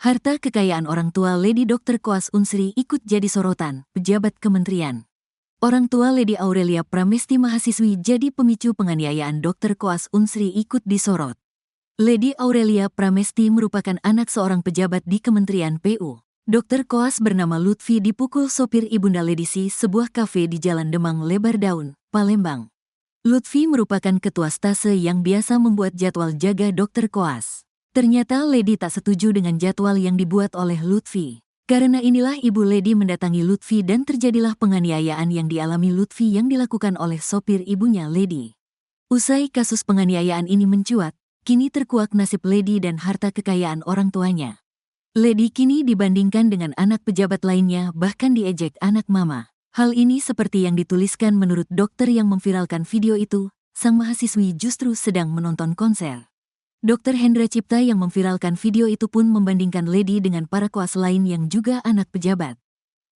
Harta kekayaan orang tua Lady Dr. Koas Unsri ikut jadi sorotan pejabat kementerian. Orang tua Lady Aurelia Pramesti mahasiswi jadi pemicu penganiayaan Dr. Koas Unsri ikut disorot. Lady Aurelia Pramesti merupakan anak seorang pejabat di Kementerian PU. Dr. Koas bernama Lutfi dipukul sopir ibunda Lady C sebuah kafe di Jalan Demang Lebar Daun, Palembang. Lutfi merupakan ketua stase yang biasa membuat jadwal jaga Dr. Koas. Ternyata Lady tak setuju dengan jadwal yang dibuat oleh Lutfi. Karena inilah ibu Lady mendatangi Lutfi dan terjadilah penganiayaan yang dialami Lutfi yang dilakukan oleh sopir ibunya Lady. Usai kasus penganiayaan ini mencuat, kini terkuak nasib Lady dan harta kekayaan orang tuanya. Lady kini dibandingkan dengan anak pejabat lainnya bahkan diejek anak mama. Hal ini seperti yang dituliskan menurut dokter yang memviralkan video itu, sang mahasiswi justru sedang menonton konser. Dr. Hendra Cipta yang memviralkan video itu pun membandingkan Lady dengan para koas lain yang juga anak pejabat.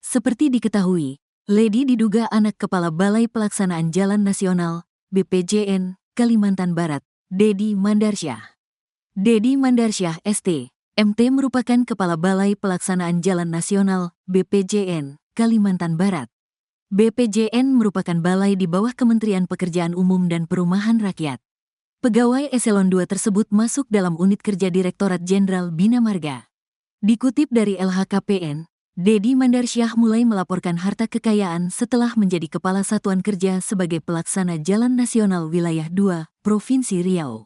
Seperti diketahui, Lady diduga anak Kepala Balai Pelaksanaan Jalan Nasional, BPJN, Kalimantan Barat, Dedi Mandarsyah. Dedi Mandarsyah ST, MT merupakan Kepala Balai Pelaksanaan Jalan Nasional, BPJN, Kalimantan Barat. BPJN merupakan balai di bawah Kementerian Pekerjaan Umum dan Perumahan Rakyat. Pegawai Eselon 2 tersebut masuk dalam unit kerja Direktorat Jenderal Bina Marga. Dikutip dari LHKPN, Dedi Mandarsyah mulai melaporkan harta kekayaan setelah menjadi Kepala Satuan Kerja sebagai Pelaksana Jalan Nasional Wilayah 2, Provinsi Riau.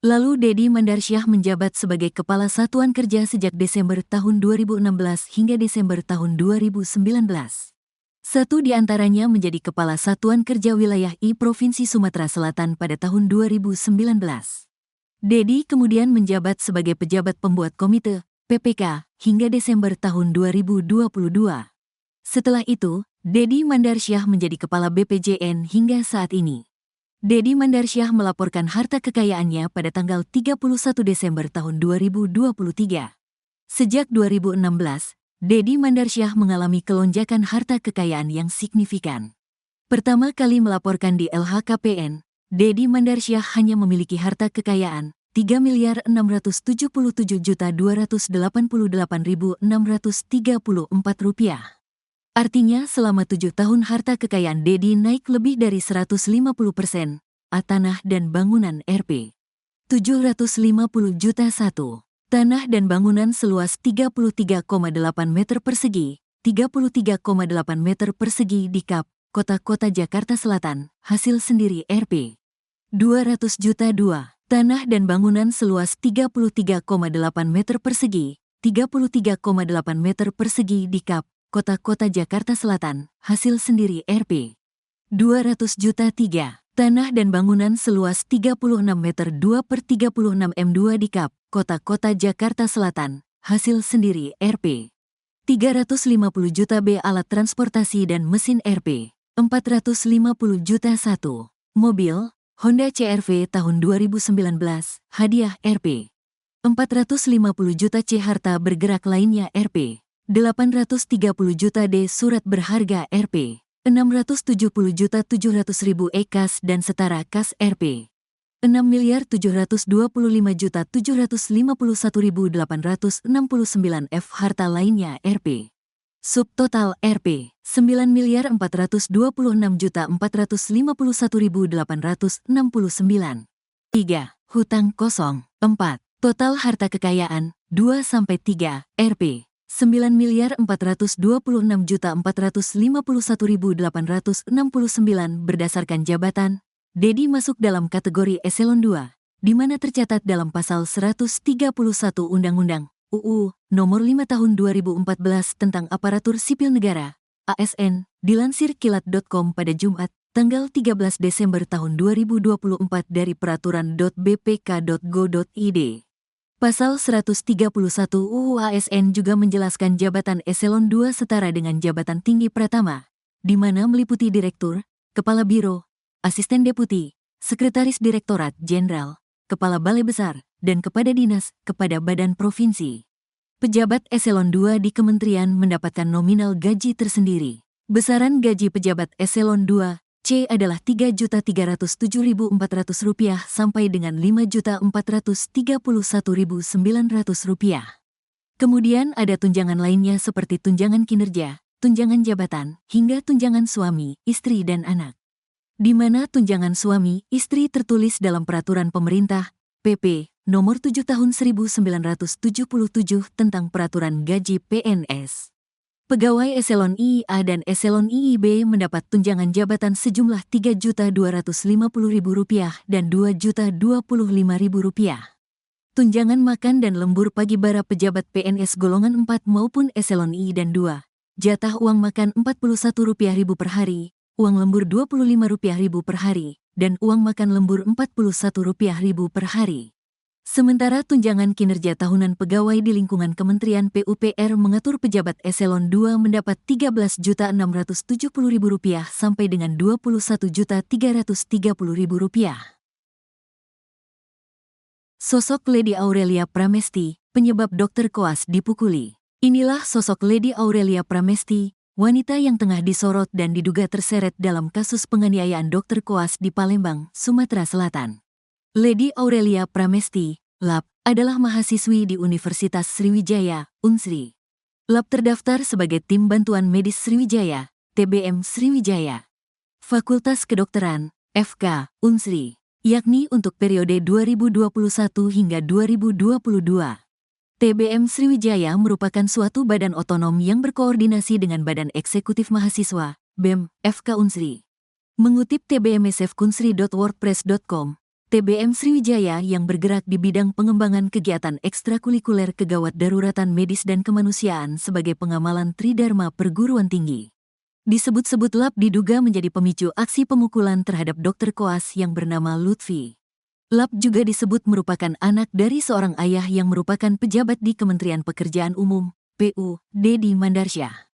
Lalu Dedi Mandarsyah menjabat sebagai Kepala Satuan Kerja sejak Desember tahun 2016 hingga Desember tahun 2019. Satu di antaranya menjadi Kepala Satuan Kerja Wilayah I Provinsi Sumatera Selatan pada tahun 2019. Dedi kemudian menjabat sebagai pejabat pembuat komite, PPK, hingga Desember tahun 2022. Setelah itu, Dedi Mandarsyah menjadi Kepala BPJN hingga saat ini. Dedi Mandarsyah melaporkan harta kekayaannya pada tanggal 31 Desember tahun 2023. Sejak 2016, Dedi Mandarsyah mengalami kelonjakan harta kekayaan yang signifikan. Pertama kali melaporkan di LHKPN, Dedi Mandarsyah hanya memiliki harta kekayaan Rp3.677.288.634. Artinya selama 7 tahun harta kekayaan Dedi naik lebih dari 150%, tanah dan bangunan Rp. 750 juta. Tanah dan bangunan seluas 33,8 meter persegi, 33,8 meter persegi di Kap, Kota Jakarta Selatan, hasil sendiri Rp. 200 juta. Tanah dan bangunan seluas 33,8 meter persegi, 33,8 meter persegi di Kap, Kota Jakarta Selatan, hasil sendiri Rp. 200 juta. Tanah dan bangunan seluas 36 meter 2/36 M2 di Kap, Kota Jakarta Selatan, hasil sendiri Rp. 350 juta. B. Alat transportasi dan mesin Rp. 450 juta. 1. Mobil, Honda CR-V tahun 2019, hadiah Rp. 450 juta. C. Harta bergerak lainnya Rp. 830 juta. D. Surat berharga Rp. 670.700.000 kas dan setara kas Rp. 6.725.751.869 harta lainnya Rp. Subtotal Rp. 9.426.451.869. 3. Hutang kosong. 4. Total harta kekayaan 2-3 Rp. 9.426.451.869 berdasarkan jabatan, Dedi masuk dalam kategori Eselon 2, di mana tercatat dalam pasal 131 Undang-Undang UU Nomor 5 Tahun 2014 tentang Aparatur Sipil Negara, ASN, dilansir kilat.com pada Jumat, tanggal 13 Desember tahun 2024 dari peraturan.bpk.go.id. Pasal 131 UU ASN juga menjelaskan jabatan Eselon 2 setara dengan jabatan tinggi pratama, di mana meliputi Direktur, Kepala Biro, Asisten Deputi, Sekretaris Direktorat Jenderal, Kepala Balai Besar, dan kepada dinas, kepada badan provinsi. Pejabat Eselon 2 di kementerian mendapatkan nominal gaji tersendiri. Besaran gaji pejabat Eselon 2 C adalah Rp3.307.400 sampai dengan Rp5.431.900. Kemudian ada tunjangan lainnya seperti tunjangan kinerja, tunjangan jabatan, hingga tunjangan suami, istri dan anak. Di mana tunjangan suami, istri tertulis dalam Peraturan Pemerintah, PP, Nomor 7 Tahun 1977 tentang Peraturan Gaji PNS. Pegawai Eselon IIA dan Eselon IIB mendapat tunjangan jabatan sejumlah Rp3.250.000 dan Rp2.025.000. Tunjangan makan dan lembur pagi para pejabat PNS golongan 4 maupun Eselon I dan 2. Jatah uang makan Rp41.000 per hari, uang lembur Rp25.000 per hari, dan uang makan lembur Rp41.000 per hari. Sementara tunjangan kinerja tahunan pegawai di lingkungan Kementerian PUPR mengatur pejabat Eselon 2 mendapat Rp13.670.000 sampai dengan Rp21.330.000. Sosok Lady Aurelia Pramesti, penyebab Dr. Koas dipukuli. Inilah sosok Lady Aurelia Pramesti, wanita yang tengah disorot dan diduga terseret dalam kasus penganiayaan Dr. Koas di Palembang, Sumatera Selatan. Lady Aurelia Pramesti, LAP, adalah mahasiswi di Universitas Sriwijaya, Unsri. LAP terdaftar sebagai Tim Bantuan Medis Sriwijaya, TBM Sriwijaya. Fakultas Kedokteran, FK, Unsri, yakni untuk periode 2021 hingga 2022. TBM Sriwijaya merupakan suatu badan otonom yang berkoordinasi dengan Badan Eksekutif Mahasiswa, BEM, FK Unsri. Mengutip tbmsfkunsri.wordpress.com, TBM Sriwijaya yang bergerak di bidang pengembangan kegiatan ekstrakurikuler kegawat daruratan medis dan kemanusiaan sebagai pengamalan Tridharma Perguruan Tinggi. Disebut-sebut LAP diduga menjadi pemicu aksi pemukulan terhadap Dr. Koas yang bernama Lutfi. LAP juga disebut merupakan anak dari seorang ayah yang merupakan pejabat di Kementerian Pekerjaan Umum, PU, Dedi Mandarsyah.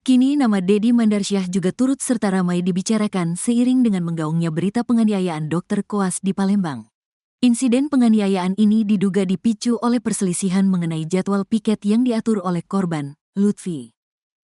Kini nama Dedi Mandarsyah juga turut serta ramai dibicarakan seiring dengan menggaungnya berita penganiayaan Dr. Koas di Palembang. Insiden penganiayaan ini diduga dipicu oleh perselisihan mengenai jadwal piket yang diatur oleh korban, Lutfi.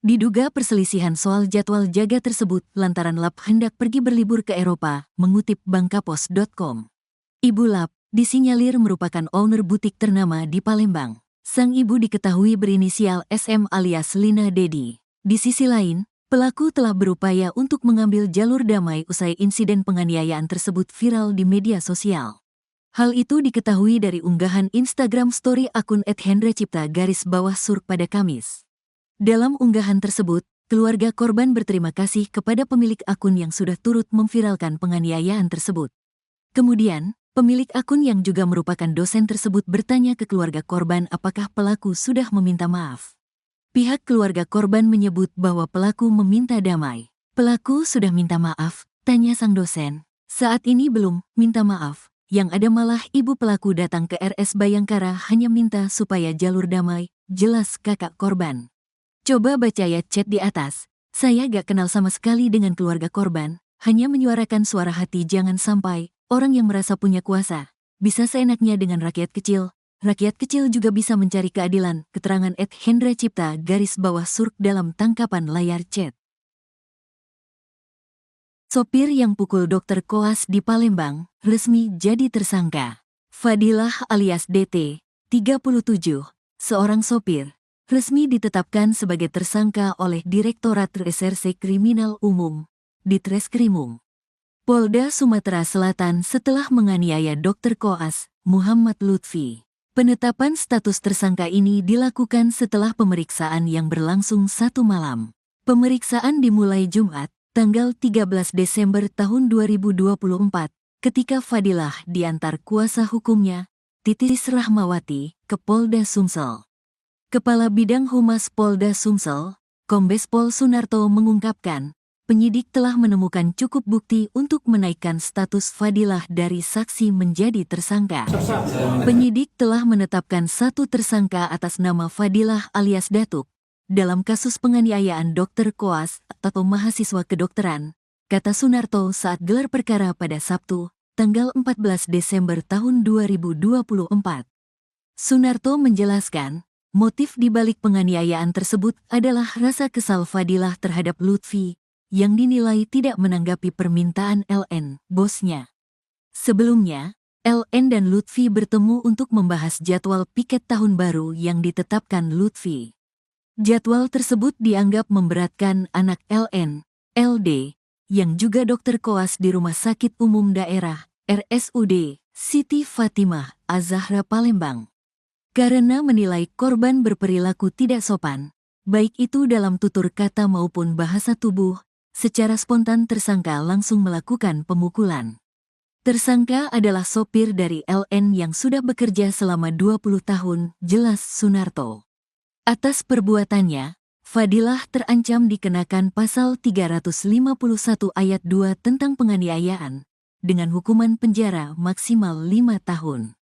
Diduga perselisihan soal jadwal jaga tersebut lantaran LAP hendak pergi berlibur ke Eropa, mengutip bangkapos.com. Ibu LAP disinyalir merupakan owner butik ternama di Palembang. Sang ibu diketahui berinisial SM alias Lina Dedi. Di sisi lain, pelaku telah berupaya untuk mengambil jalur damai usai insiden penganiayaan tersebut viral di media sosial. Hal itu diketahui dari unggahan Instagram story akun @hendracipta_surk pada Kamis. Dalam unggahan tersebut, keluarga korban berterima kasih kepada pemilik akun yang sudah turut memviralkan penganiayaan tersebut. Kemudian, pemilik akun yang juga merupakan dosen tersebut bertanya ke keluarga korban apakah pelaku sudah meminta maaf. Pihak keluarga korban menyebut bahwa pelaku meminta damai. Pelaku sudah minta maaf, tanya sang dosen. Saat ini belum minta maaf. Yang ada malah ibu pelaku datang ke RS Bayangkara hanya minta supaya jalur damai, jelas kakak korban. Coba baca ya chat di atas. Saya gak kenal sama sekali dengan keluarga korban, hanya menyuarakan suara hati jangan sampai orang yang merasa punya kuasa bisa seenaknya dengan rakyat kecil. Rakyat kecil juga bisa mencari keadilan, keterangan @hendracipta_surk dalam tangkapan layar chat. Sopir yang pukul Dr. Koas di Palembang, resmi jadi tersangka. Fadilah alias DT, 37, seorang sopir, resmi ditetapkan sebagai tersangka oleh Direktorat Reserse Kriminal Umum, Ditreskrimum Polda Sumatera Selatan setelah menganiaya Dr. Koas, Muhammad Lutfi. Penetapan status tersangka ini dilakukan setelah pemeriksaan yang berlangsung 1 malam. Pemeriksaan dimulai Jumat, tanggal 13 Desember tahun 2024, ketika Fadilah diantar kuasa hukumnya, Titis Rahmawati, ke Polda Sumsel. Kepala Bidang Humas Polda Sumsel, Kombes Pol Sunarto mengungkapkan, penyidik telah menemukan cukup bukti untuk menaikkan status Fadilah dari saksi menjadi tersangka. Penyidik telah menetapkan satu tersangka atas nama Fadilah alias Datuk dalam kasus penganiayaan Dr. Koas atau mahasiswa kedokteran, kata Sunarto saat gelar perkara pada Sabtu, tanggal 14 Desember tahun 2024. Sunarto menjelaskan, motif di balik penganiayaan tersebut adalah rasa kesal Fadilah terhadap Lutfi, yang dinilai tidak menanggapi permintaan LN, bosnya. Sebelumnya, LN dan Lutfi bertemu untuk membahas jadwal piket tahun baru yang ditetapkan Lutfi. Jadwal tersebut dianggap memberatkan anak LN, LD, yang juga dokter koas di Rumah Sakit Umum Daerah, RSUD, Siti Fatimah, Az-Zahra Palembang. Karena menilai korban berperilaku tidak sopan, baik itu dalam tutur kata maupun bahasa tubuh, secara spontan tersangka langsung melakukan pemukulan. Tersangka adalah sopir dari LN yang sudah bekerja selama 20 tahun, jelas Sunarto. Atas perbuatannya, Fadilah terancam dikenakan pasal 351 ayat 2 tentang penganiayaan, dengan hukuman penjara maksimal 5 tahun.